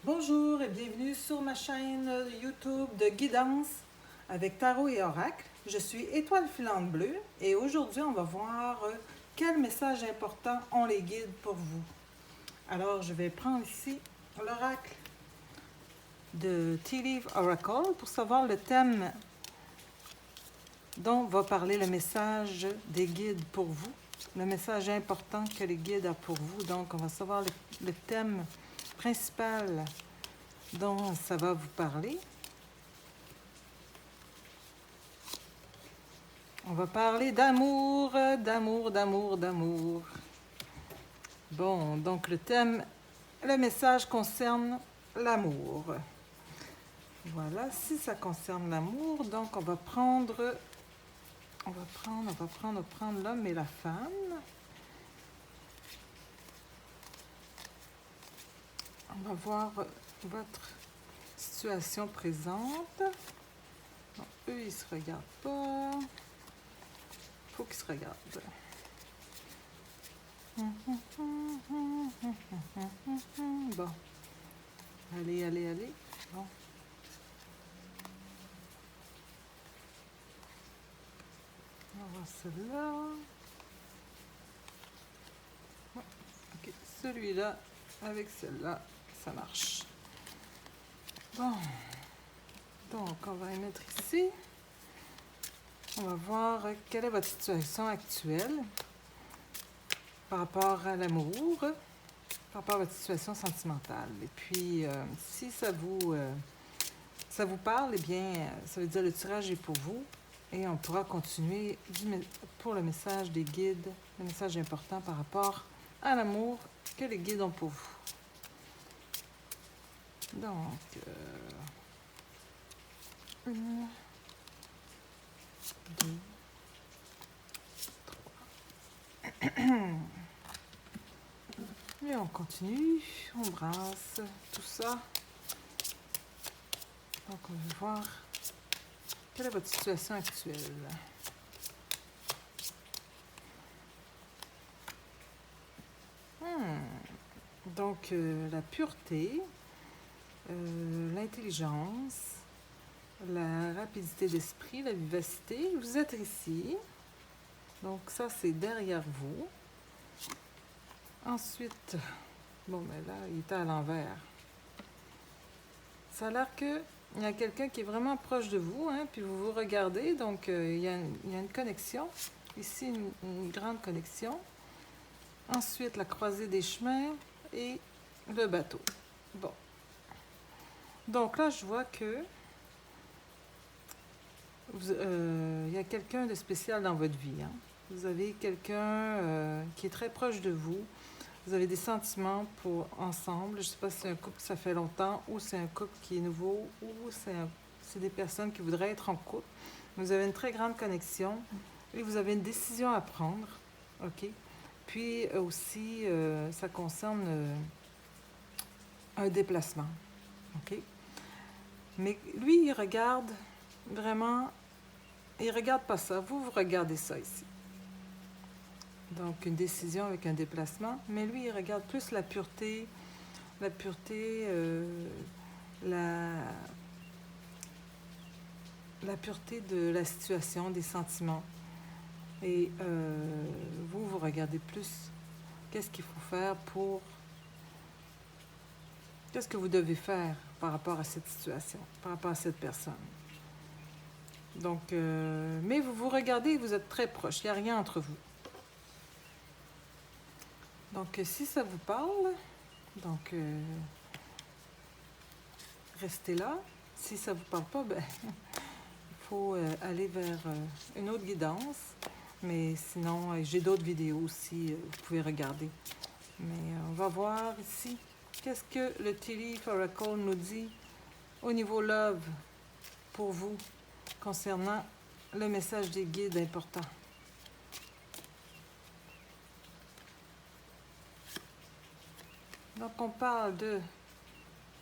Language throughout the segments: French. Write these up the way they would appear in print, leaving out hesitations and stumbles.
Bonjour et bienvenue sur ma chaîne YouTube de guidance avec Tarot et Oracle. Je suis Étoile filante bleue et aujourd'hui on va voir quel message important ont les guides pour vous. Alors je vais prendre ici l'oracle de Tea Leaf Oracle pour savoir le thème dont va parler le message des guides pour vous. Le message important que les guides ont pour vous. Donc on va savoir le thème principal dont ça va vous parler. On va parler d'amour, d'amour. Bon, donc le message concerne l'amour. Voilà, si ça concerne l'amour, donc on va prendre l'homme et la femme. On va voir votre situation présente. Bon, eux, ils ne se regardent pas. Il faut qu'ils se regardent. Bon. Allez. Bon. On va voir celui-là. Bon. Ok, celui-là avec celle-là, ça marche. Bon. Donc, on va y mettre ici. On va voir quelle est votre situation actuelle par rapport à l'amour, par rapport à votre situation sentimentale. Et puis, si ça vous parle, eh bien, ça veut dire le tirage est pour vous. Et on pourra continuer pour le message des guides, le message important par rapport à l'amour que les guides ont pour vous. Donc, une, deux, et on continue, on brasse tout ça. Donc, on va voir quelle est votre situation actuelle. Donc, la pureté, l'intelligence, la rapidité d'esprit, la vivacité. Vous êtes ici. Donc, ça, c'est derrière vous. Ensuite, bon, mais là, il était à l'envers. Ça a l'air qu'il y a quelqu'un qui est vraiment proche de vous, hein, puis vous vous regardez, donc il y a une connexion. Ici, une grande connexion. Ensuite, la croisée des chemins et le bateau. Bon. Donc là, je vois que il y a quelqu'un de spécial dans votre vie. Hein. Vous avez quelqu'un qui est très proche de vous. Vous avez des sentiments pour ensemble. Je ne sais pas si c'est un couple que ça fait longtemps ou c'est un couple qui est nouveau ou c'est des personnes qui voudraient être en couple. Vous avez une très grande connexion et vous avez une décision à prendre. OK? Puis aussi, ça concerne un déplacement. OK? Mais lui, il regarde vraiment, il ne regarde pas ça. Vous regardez ça ici. Donc, une décision avec un déplacement. Mais lui, il regarde plus la pureté, la pureté de la situation, des sentiments. Et vous regardez plus qu'est-ce qu'il faut faire qu'est-ce que vous devez faire par rapport à cette situation, par rapport à cette personne. Donc, mais vous regardez, vous êtes très proche, il n'y a rien entre vous. Donc, si ça vous parle, donc, restez là. Si ça ne vous parle pas, ben, il faut aller vers une autre guidance. Mais sinon, j'ai d'autres vidéos aussi, vous pouvez regarder. Mais on va voir ici, qu'est-ce que le Tea Leaf Oracle nous dit au niveau love pour vous concernant le message des guides important. Donc, on parle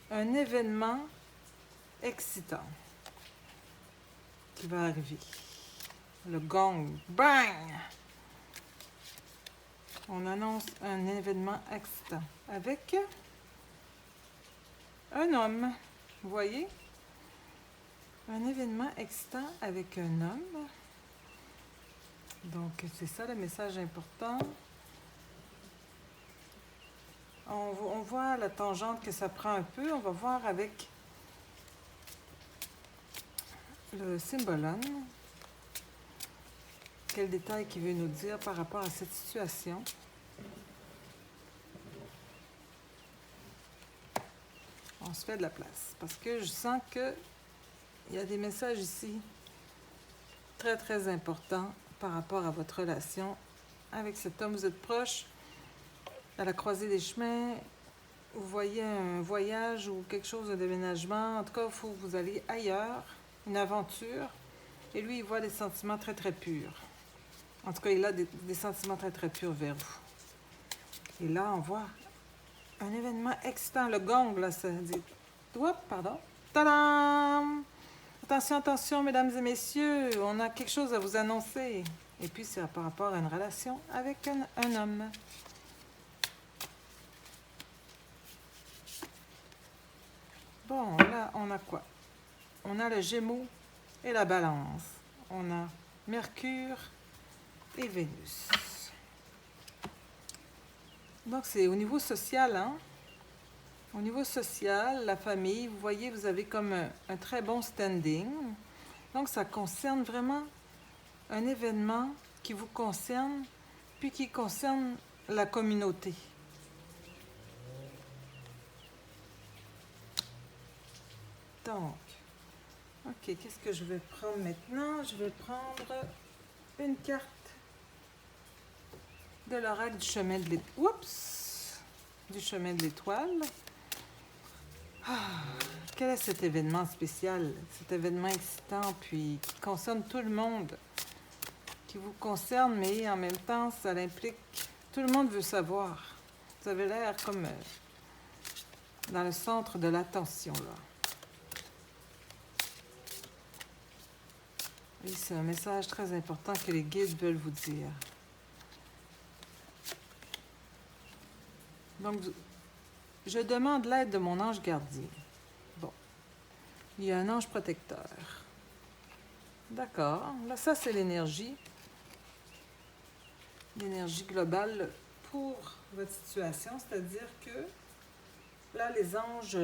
d'un événement excitant qui va arriver. Le gong, bang! On annonce un événement excitant avec un homme. Vous voyez? Un événement excitant avec un homme. Donc, c'est ça le message important. On voit la tangente que ça prend un peu. On va voir avec le symbolone. Quel détail qu'il veut nous dire par rapport à cette situation. On se fait de la place. Parce que je sens qu'il y a des messages ici très, très importants par rapport à votre relation avec cet homme. Vous êtes proche, à la croisée des chemins. Vous voyez un voyage ou quelque chose, un déménagement. En tout cas, il faut que vous alliez ailleurs, une aventure. Et lui, il voit des sentiments très, très purs. En tout cas, il a des sentiments très, très purs vers vous. Et là, on voit un événement excitant. Le gong, là, ça dit... Oups, pardon. Tadam! Attention, attention, mesdames et messieurs, on a quelque chose à vous annoncer. Et puis, c'est par rapport à une relation avec un homme. Bon, là, on a quoi? On a le Gémeaux et la Balance. On a Mercure et Vénus. Donc, c'est au niveau social, hein? Au niveau social, la famille, vous voyez, vous avez comme un très bon standing. Donc, ça concerne vraiment un événement qui vous concerne, puis qui concerne la communauté. Donc, ok, qu'est-ce que je vais prendre maintenant? Je vais prendre une carte de l'oracle du chemin de l'étoile. Oups! Du chemin de l'étoile. Quel est cet événement spécial? Cet événement excitant, puis qui concerne tout le monde, qui vous concerne, mais en même temps, ça implique... Tout le monde veut savoir. Vous avez l'air comme dans le centre de l'attention, là. Oui, c'est un message très important que les guides veulent vous dire. Donc, je demande l'aide de mon ange gardien. Bon. Il y a un ange protecteur. D'accord. Là, ça, c'est l'énergie. L'énergie globale pour votre situation. C'est-à-dire que là, les anges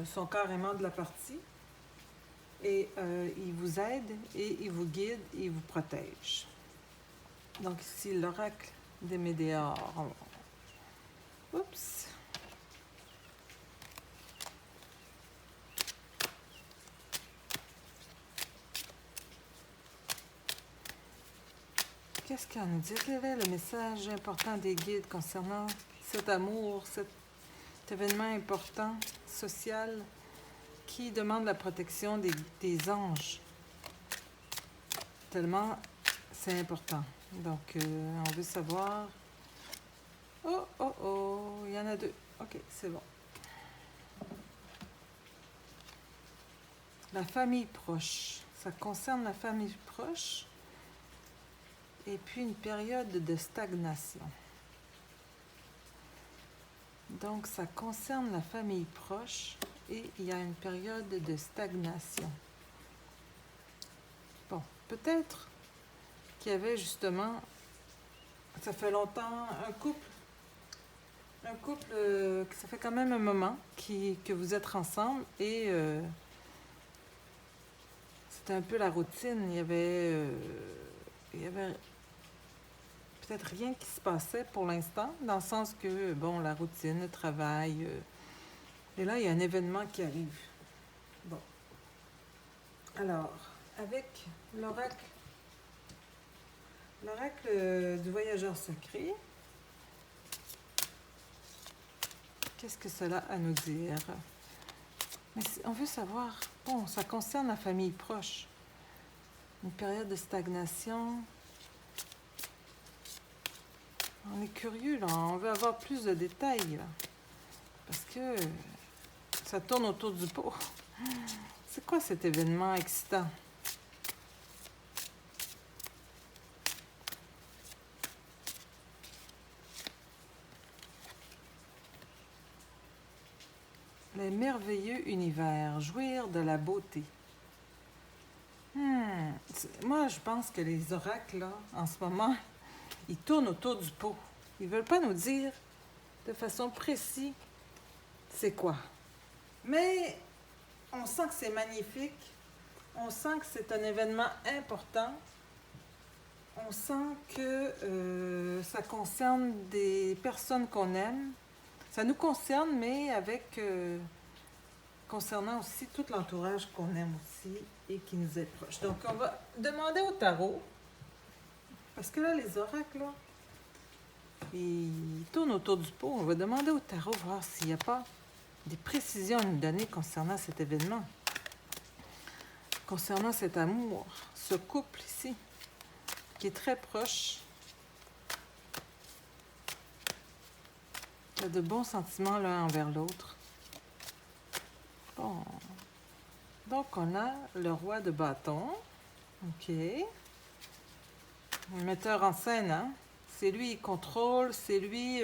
sont carrément de la partie. Et ils vous aident et ils vous guident et ils vous protègent. Donc ici, l'oracle des Médéors. Oups! Qu'est-ce qu'on nous dit? Quel est le message important des guides concernant cet amour, cet événement important, social, qui demande la protection des anges? Tellement c'est important. Donc, on veut savoir... Oh, oh, oh, il y en a deux. OK, c'est bon. La famille proche. Ça concerne la famille proche. Et puis une période de stagnation. Donc, ça concerne la famille proche et il y a une période de stagnation. Bon, peut-être qu'il y avait justement, ça fait longtemps, un couple, ça fait quand même un moment que vous êtes ensemble et c'était un peu la routine. Il y avait peut-être rien qui se passait pour l'instant, dans le sens que, bon, la routine, le travail, et là, il y a un événement qui arrive. Bon. Alors, avec l'oracle du voyageur secret, qu'est-ce que cela a à nous dire? Mais on veut savoir, bon, ça concerne la famille proche. Une période de stagnation. On est curieux, là. On veut avoir plus de détails, là. Parce que ça tourne autour du pot. C'est quoi cet événement excitant? Les merveilleux univers, jouir de la beauté. Moi, je pense que les oracles, là, en ce moment, ils tournent autour du pot. Ils veulent pas nous dire de façon précise c'est quoi. Mais on sent que c'est magnifique. On sent que c'est un événement important. On sent que ça concerne des personnes qu'on aime. Ça nous concerne, mais avec concernant aussi tout l'entourage qu'on aime aussi et qui nous est proche. Donc, on va demander au tarot, parce que là, les oracles, là, ils tournent autour du pot. On va demander au tarot, voir s'il n'y a pas des précisions à nous donner concernant cet événement, concernant cet amour, ce couple ici, qui est très proche, qui a de bons sentiments l'un envers l'autre. Bon. Donc, on a le roi de bâton. OK. Le metteur en scène, hein? C'est lui qui contrôle, c'est lui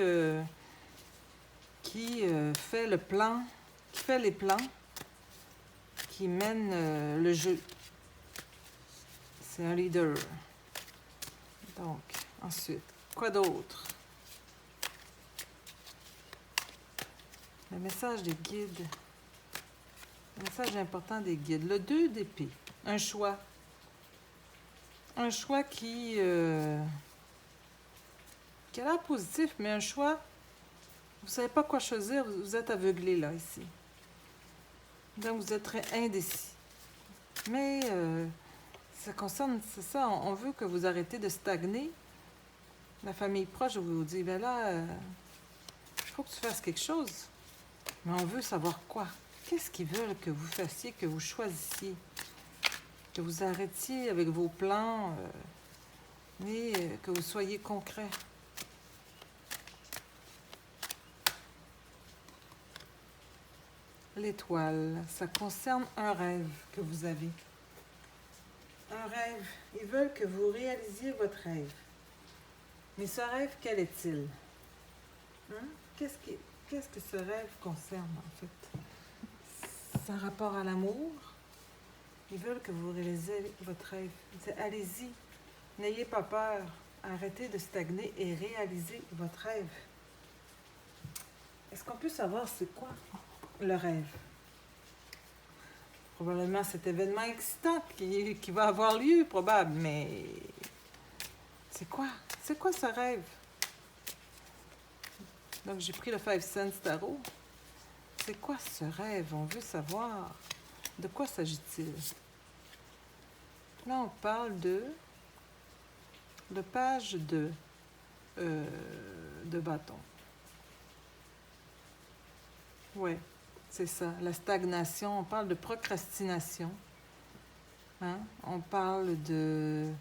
qui fait le plan, qui fait les plans, qui mène le jeu. C'est un leader. Donc, ensuite, quoi d'autre? Le message des guides. Le message important des guides. Le 2 d'épée. Un choix. Un choix qui a l'air positif, mais un choix, vous ne savez pas quoi choisir, vous êtes aveuglé là, ici. Donc, vous êtes très indécis. Mais ça concerne, c'est ça, on veut que vous arrêtez de stagner. La famille proche vous dit, ben là, il faut que tu fasses quelque chose. Mais on veut savoir quoi. Qu'est-ce qu'ils veulent que vous fassiez, que vous choisissiez? Que vous arrêtiez avec vos plans, mais que vous soyez concret. L'étoile, ça concerne un rêve que vous avez. Un rêve. Ils veulent que vous réalisiez votre rêve. Mais ce rêve, quel est-il? Qu'est-ce que ce rêve concerne, en fait? C'est un rapport à l'amour. Ils veulent que vous réalisez votre rêve. Allez-y, n'ayez pas peur. Arrêtez de stagner et réalisez votre rêve. Est-ce qu'on peut savoir c'est quoi le rêve? Probablement cet événement excitant qui va avoir lieu, probable, mais c'est quoi? C'est quoi ce rêve? Donc, j'ai pris le 5 cents tarot. C'est quoi ce rêve? On veut savoir. De quoi s'agit-il? Là, on parle de page de bâton. Oui, c'est ça. La stagnation. On parle de procrastination. Hein? On parle de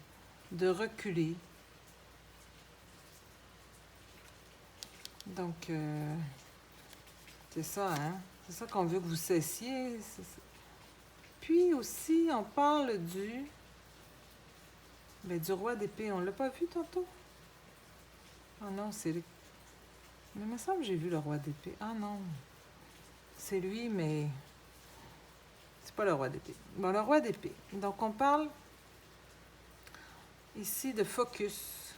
reculer. Donc, c'est ça, hein? C'est ça qu'on veut que vous cessiez. Puis aussi, on parle du roi d'épée. On ne l'a pas vu tantôt? Ah non, c'est... Mais il me semble que j'ai vu le roi d'épée. Ah non, c'est lui, mais c'est pas le roi d'épée. Bon, le roi d'épée. Donc, on parle ici de focus.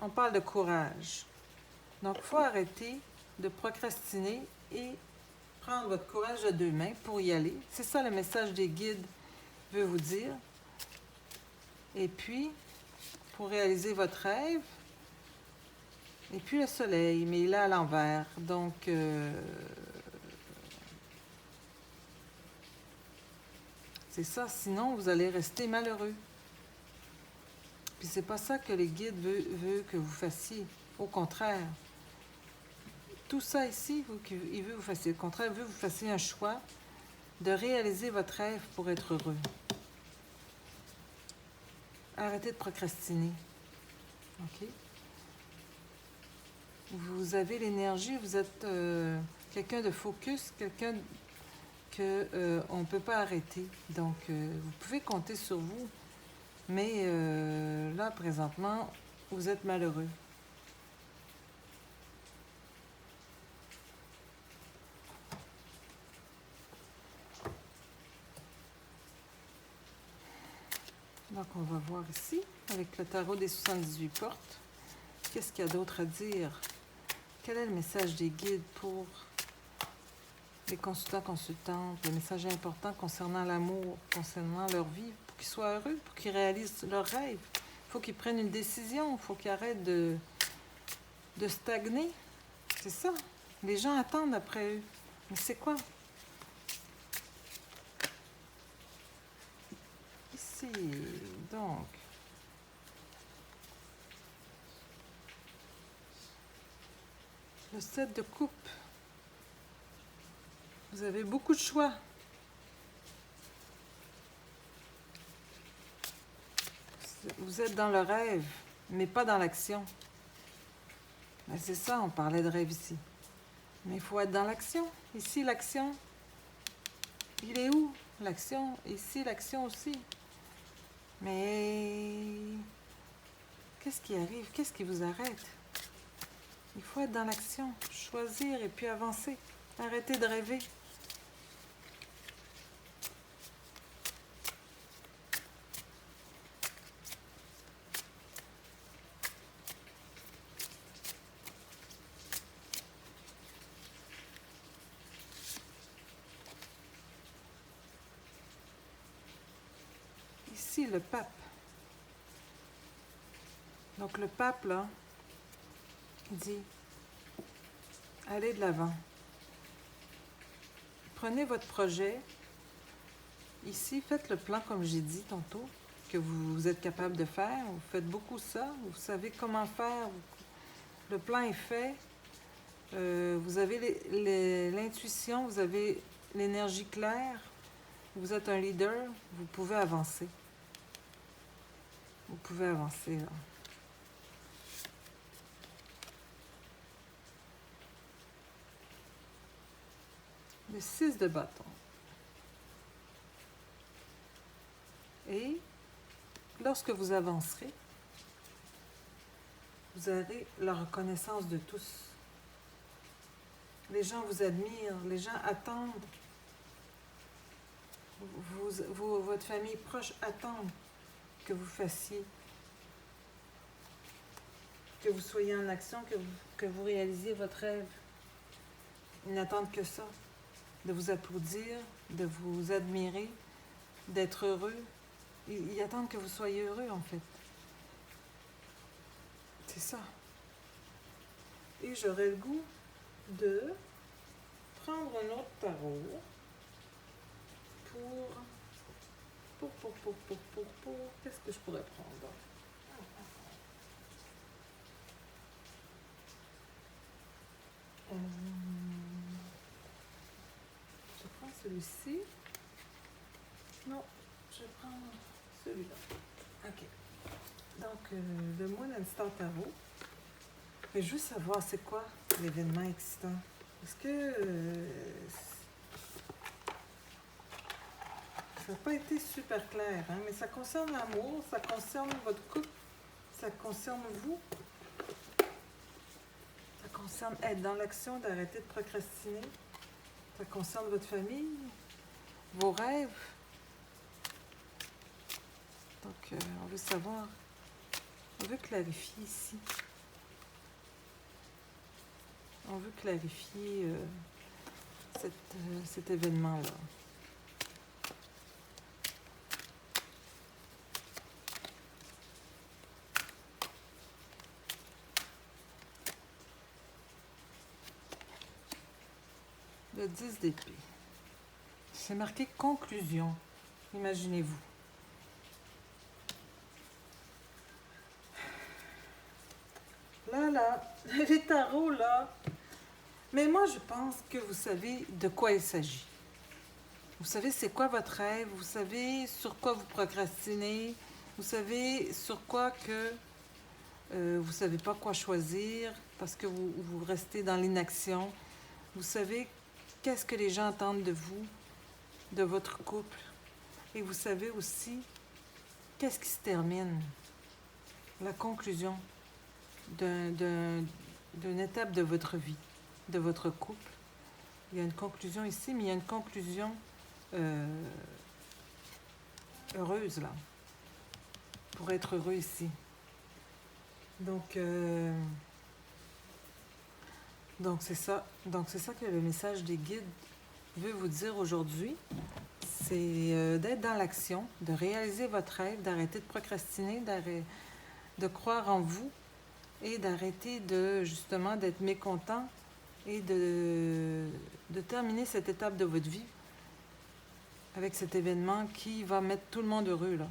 On parle de courage. Donc, il faut arrêter de procrastiner et prendre votre courage de deux mains pour y aller. C'est ça le message des guides veut vous dire. Et puis, pour réaliser votre rêve, et puis le soleil, mais il est à l'envers. Donc, c'est ça. Sinon, vous allez rester malheureux. Puis, c'est pas ça que les guides veulent que vous fassiez. Au contraire. Tout ça ici, il veut que vous fassiez. Au contraire, il veut que vous fassiez un choix de réaliser votre rêve pour être heureux. Arrêtez de procrastiner. OK? Vous avez l'énergie, vous êtes quelqu'un de focus, quelqu'un qu'on ne peut pas arrêter. Donc, vous pouvez compter sur vous, mais là, présentement, vous êtes malheureux. Donc, on va voir ici, avec le tarot des 78 portes, qu'est-ce qu'il y a d'autre à dire? Quel est le message des guides pour les consultants-consultantes, le message important concernant l'amour, concernant leur vie, pour qu'ils soient heureux, pour qu'ils réalisent leurs rêves? Il faut qu'ils prennent une décision, il faut qu'ils arrêtent de stagner. C'est ça. Les gens attendent après eux. Mais c'est quoi? Ici, donc... Le 7 de coupe. Vous avez beaucoup de choix. Vous êtes dans le rêve, mais pas dans l'action. Ben c'est ça, on parlait de rêve ici. Mais il faut être dans l'action. Ici, l'action, il est où? L'action, ici, l'action aussi. Mais qu'est-ce qui arrive? Qu'est-ce qui vous arrête? Il faut être dans l'action, choisir et puis avancer. Arrêtez de rêver. Ici, le pape. Donc, le pape, là, dit, allez de l'avant. Prenez votre projet. Ici, faites le plan, comme j'ai dit tantôt, que vous êtes capable de faire. Vous faites beaucoup ça. Vous savez comment faire. Le plan est fait. Vous avez l'intuition, vous avez l'énergie claire. Vous êtes un leader. Vous pouvez avancer. Vous pouvez avancer, là. Le 6 de bâton. Et lorsque vous avancerez, vous aurez la reconnaissance de tous. Les gens vous admirent, les gens attendent. Votre famille proche attend que vous fassiez, que vous soyez en action, que vous réalisiez votre rêve. Ils n'attendent que ça, de vous applaudir, de vous admirer, d'être heureux. Ils attendent que vous soyez heureux, en fait. C'est ça. Et j'aurais le goût de prendre un autre tarot pour... Qu'est-ce que je pourrais prendre? Je prends celui-ci. Non, je prends celui-là. OK. Donc, le Moon and Star Tarot. Mais je veux savoir, c'est quoi l'événement excitant? Est-ce que ça n'a pas été super clair, hein? Mais ça concerne l'amour, ça concerne votre couple, ça concerne vous. Ça concerne être dans l'action, d'arrêter de procrastiner. Ça concerne votre famille, vos rêves. Donc, on veut savoir, on veut clarifier ici. On veut clarifier cet événement-là. Le 10 d'épée. C'est marqué conclusion. Imaginez-vous. Là, les tarots, là. Mais moi, je pense que vous savez de quoi il s'agit. Vous savez c'est quoi votre rêve. Vous savez sur quoi vous procrastinez. Vous savez sur quoi que vous ne savez pas quoi choisir parce que vous restez dans l'inaction. Vous savez qu'est-ce que les gens attendent de vous, de votre couple. Et vous savez aussi qu'est-ce qui se termine. La conclusion d'une étape de votre vie, de votre couple. Il y a une conclusion ici, mais il y a une conclusion heureuse, là. pour être heureux ici. Donc c'est ça. Donc c'est ça que le message des guides veut vous dire aujourd'hui. C'est d'être dans l'action, de réaliser votre rêve, d'arrêter de procrastiner, de croire en vous et d'arrêter justement d'être mécontent et de terminer cette étape de votre vie avec cet événement qui va mettre tout le monde heureux, là.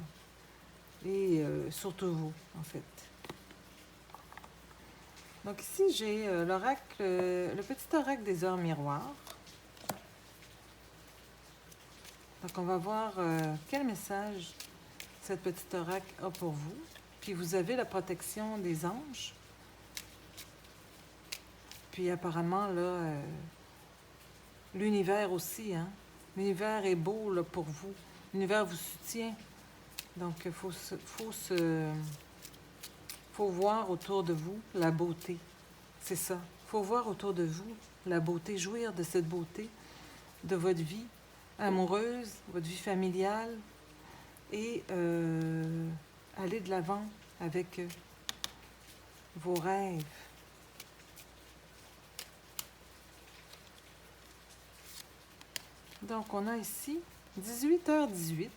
Et surtout vous, en fait. Donc ici, j'ai l'oracle, le petit oracle des heures miroirs. Donc on va voir quel message cette petite oracle a pour vous. Puis vous avez la protection des anges. Puis apparemment, là, l'univers aussi, hein. L'univers est beau, là, pour vous. L'univers vous soutient. Donc, il faut voir autour de vous la beauté. C'est ça. Il faut voir autour de vous la beauté, jouir de cette beauté de votre vie amoureuse, votre vie familiale et aller de l'avant avec vos rêves. Donc, on a ici 18h18,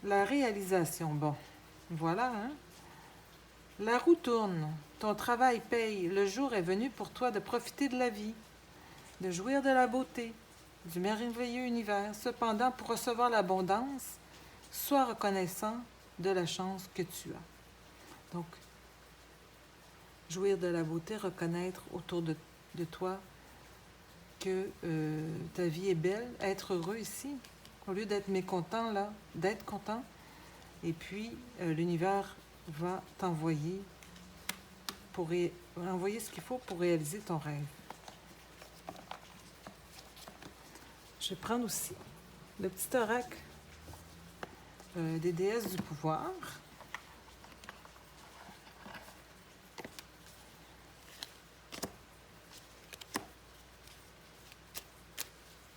la réalisation. Bon, voilà, hein? La roue tourne, ton travail paye, le jour est venu pour toi de profiter de la vie, de jouir de la beauté, du merveilleux univers. Cependant, pour recevoir l'abondance, sois reconnaissant de la chance que tu as. Donc, jouir de la beauté, reconnaître autour de toi que ta vie est belle, être heureux ici, au lieu d'être mécontent, là, d'être content. Et puis, l'univers va t'envoyer envoyer ce qu'il faut pour réaliser ton rêve. Je vais prendre aussi le petit oracle des déesses du pouvoir.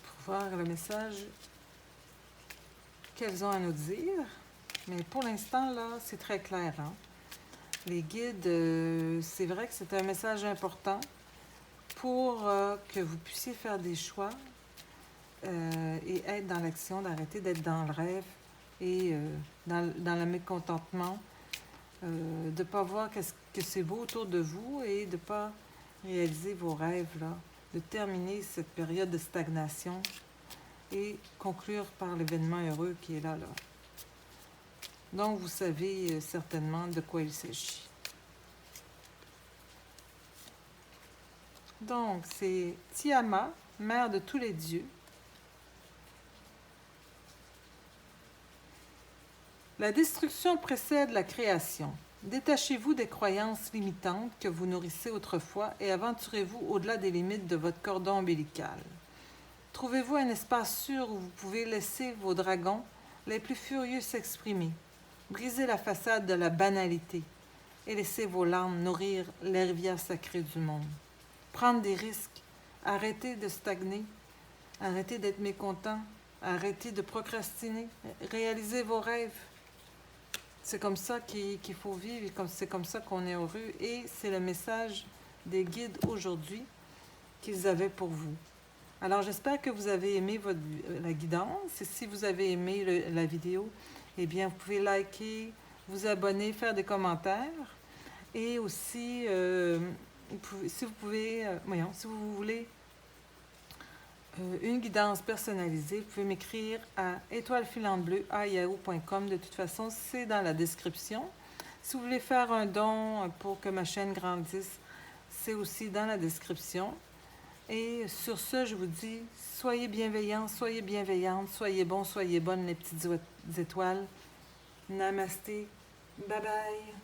Pour voir le message qu'elles ont à nous dire. Mais pour l'instant, là, c'est très clair, hein? Les guides, c'est vrai que c'est un message important pour que vous puissiez faire des choix et être dans l'action, d'arrêter d'être dans le rêve et dans le mécontentement, de ne pas voir que c'est beau autour de vous et de ne pas réaliser vos rêves, là, de terminer cette période de stagnation et conclure par l'événement heureux qui est là. Donc, vous savez certainement de quoi il s'agit. Donc, c'est Tiamat, mère de tous les dieux. La destruction précède la création. Détachez-vous des croyances limitantes que vous nourrissez autrefois et aventurez-vous au-delà des limites de votre cordon ombilical. Trouvez-vous un espace sûr où vous pouvez laisser vos dragons les plus furieux s'exprimer. Brisez la façade de la banalité et laissez vos larmes nourrir les rivières sacrées du monde. Prendre des risques, arrêtez de stagner, arrêtez d'être mécontent, arrêtez de procrastiner, réalisez vos rêves. C'est comme ça qu'il faut vivre et c'est comme ça qu'on est heureux. Et c'est le message des guides aujourd'hui qu'ils avaient pour vous. Alors, j'espère que vous avez aimé la guidance. Et si vous avez aimé la vidéo, eh bien, vous pouvez liker, vous abonner, faire des commentaires. Et aussi, si vous voulez une guidance personnalisée, vous pouvez m'écrire à étoilefilantebleu@yahoo.com. De toute façon, c'est dans la description. Si vous voulez faire un don pour que ma chaîne grandisse, c'est aussi dans la description. Et sur ce, je vous dis, soyez bienveillants, soyez bienveillantes, soyez bons, soyez bonnes, les petites étoiles. Namasté. Bye bye.